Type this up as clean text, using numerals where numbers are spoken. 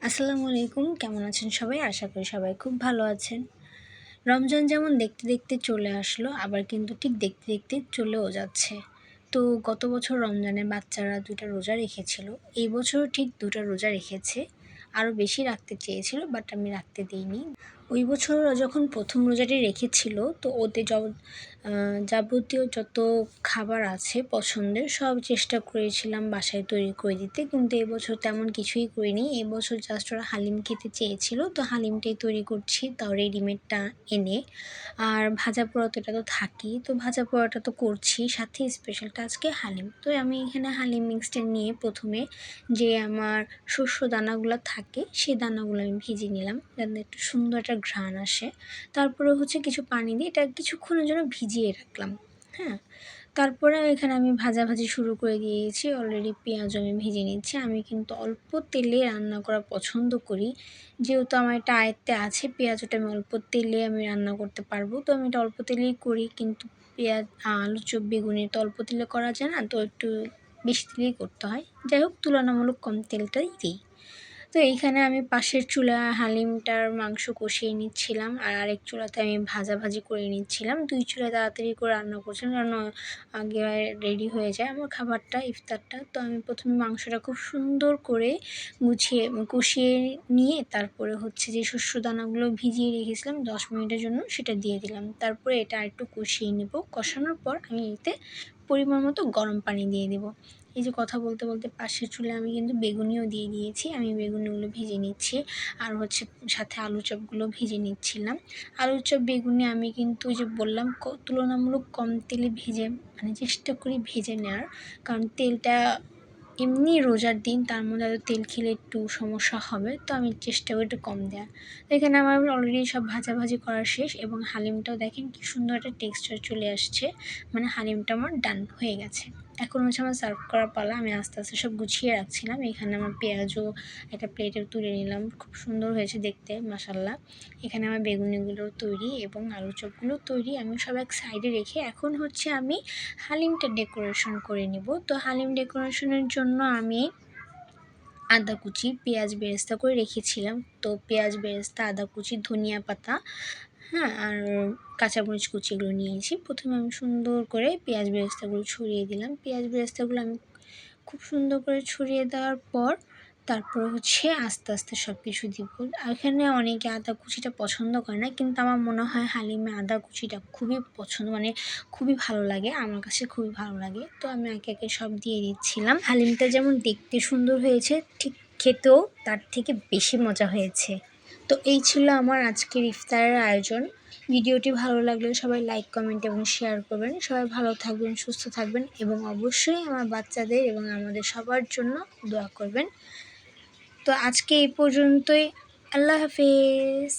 আসসালামু আলাইকুম, কেমন আছেন সবাই? আশা করি সবাই খুব ভালো আছেন। রমজান যেমন দেখতে দেখতে চলে আসলো, আবার কিন্তু ঠিক দেখতে দেখতে চলেও যাচ্ছে। তো গত বছর রমজানে বাচ্চারা ২টা রোজা রেখেছিল। এই বছরও ঠিক ২টা রোজা রেখেছে। আরও বেশি রাখতে চেয়েছিল, বাট আমি রাখতে দিইনি। ওই বছর ওরা যখন প্রথম রোজাটি রেখেছিল, তো ওদের যাবতীয় যত খাবার আছে পছন্দের সব চেষ্টা করেছিলাম বাসায় তৈরি করে দিতে, কিন্তু এবছর তেমন কিছুই করিনি। এবছর জাস্ট ওরা হালিম খেতে চেয়েছিল, তো হালিমটাই তৈরি করছি, তাও রেডিমেডটা এনে। আর ভাজা পোড়াটা তো থাকেই, তো ভাজা পোড়াটা তো করছি, সাথে স্পেশালটা আজকে হালিম। তো আমি এখানে হালিম মিক্সটা নিয়ে প্রথমে যে আমার শস্য দানাগুলো থাকে সেই দানাগুলো আমি ভিজিয়ে নিলাম, যাতে একটু সুন্দর একটা ঘ্রাণ আসে। তারপরে হচ্ছে কিছু পানি দিয়ে এটা কিছুক্ষণের জন্য ভিজিয়ে রাখলাম। হ্যাঁ, তারপরে এখানে আমি ভাজাভাজি শুরু করে দিয়েছি। অলরেডি পেঁয়াজ আমি ভেজে নিচ্ছি। আমি কিন্তু অল্প তেলে রান্না করা পছন্দ করি, যেহেতু আমার এটা আয়ত্তে আছে। পেঁয়াজটা আমি অল্প তেলে আমি রান্না করতে পারবো, তো আমি এটা অল্প তেলেই করি। কিন্তু পেঁয়াজ, আলু চপ, বেগুনি তো অল্প তেলে করা যায় না, তো একটু বেশি তেলেই করতে হয়। যাই হোক, তুলনামূলক কম তেলটাই দিই। তো এইখানে আমি পাশের চুলায় হালিমটার মাংস কষিয়ে নিচ্ছিলাম, আর আরেক চুলাতে আমি ভাজাভাজি করে নিচ্ছিলাম। ২ চুলায় তাড়াতাড়ি করে রান্না করছিলাম, কারণ আগে রেডি হয়ে যায় আমার খাবারটা, ইফতারটা। তো আমি প্রথমে মাংসটা খুব সুন্দর করে কষিয়ে নিয়ে তারপরে হচ্ছে যে শস্য দানাগুলো ভিজিয়ে রেখেছিলাম ১০ মিনিটের জন্য, সেটা দিয়ে দিলাম। তারপরে এটা আরেকটু কষিয়ে নেব। কষানোর পর আমি এতে পরিমাণ মতো গরম পানি দিয়ে দেবো। এই যে কথা বলতে বলতে পাশের চুলায় আমি কিন্তু বেগুনিও দিয়ে দিয়েছি। আমি বেগুনিগুলো ভেজে নিচ্ছি, আর হচ্ছে সাথে আলু চপগুলো ভেজে নিচ্ছিলাম। আলু চপ, বেগুনি আমি কিন্তু ওই যে বললাম তুলনামূলক কম তেলে ভেজে, মানে চেষ্টা করি ভেজে নেওয়ার, কারণ তেলটা এমনি রোজার দিন, তার মধ্যে এত তেল খেলে একটু সমস্যা হবে, তো আমি চেষ্টা করি একটু কম দেওয়ার। তো এখানে আমার অলরেডি সব ভাজাভাজি করা শেষ, এবং হালিমটাও দেখেন কি সুন্দর একটা টেক্সচার চলে আসছে, মানে হালিমটা আমার ডান হয়ে গেছে। এখন হচ্ছে আমার সার্ভ করার পালা। আমি আস্তে আস্তে সব গুছিয়ে রাখছিলাম। এখানে আমার পেঁয়াজও একটা প্লেটে তুলে নিলাম, খুব সুন্দর হয়েছে দেখতে, মাশাআল্লাহ। এখানে আমার বেগুনিগুলো তৈরি এবং আলু চপগুলো তৈরি, আমি সব এক সাইডে রেখে এখন হচ্ছে আমি হালিমটা ডেকোরেশন করে নিব। তো হালিম ডেকোরেশনের জন্য আমি আদা কুচি, পেঁয়াজ বেরেস্তা করে রেখেছিলাম। তো পেঁয়াজ বেরেস্তা, আদা কুচি, ধনিয়া পাতা, হ্যাঁ, আর কাঁচামরিচ কুচি এগুলো নিয়েছি। প্রথমে আমি সুন্দর করে পেঁয়াজ বেরেস্তাগুলো ছড়িয়ে দিলাম। পেঁয়াজ বেরেস্তাগুলো আমি খুব সুন্দর করে ছড়িয়ে দেওয়ার পর তারপর হচ্ছে আস্তে আস্তে সব কিছু দিব। এখানে অনেকে আদা কুচিটা পছন্দ করে না, কিন্তু আমার মনে হয় হালিমে আদা কুচিটা খুবই পছন্দ, মানে খুবই ভালো লাগে, আমার কাছে খুবই ভালো লাগে। তো আমি একে একে সব দিয়ে দিচ্ছিলাম। হালিমটা যেমন দেখতে সুন্দর হয়েছে, ঠিক খেতেও তার থেকে বেশি মজা হয়েছে। তো এই ছিল আমার আজকের ইফতারের আয়োজন। ভিডিওটি ভালো লাগলে সবাই লাইক, কমেন্ট এবং শেয়ার করবেন। সবাই ভালো থাকবেন, সুস্থ থাকবেন, এবং অবশ্যই আমার বাচ্চাদের এবং আমাদের সবার জন্য দোয়া করবেন। তো আজকে এই পর্যন্তই। আল্লাহ হাফেজ।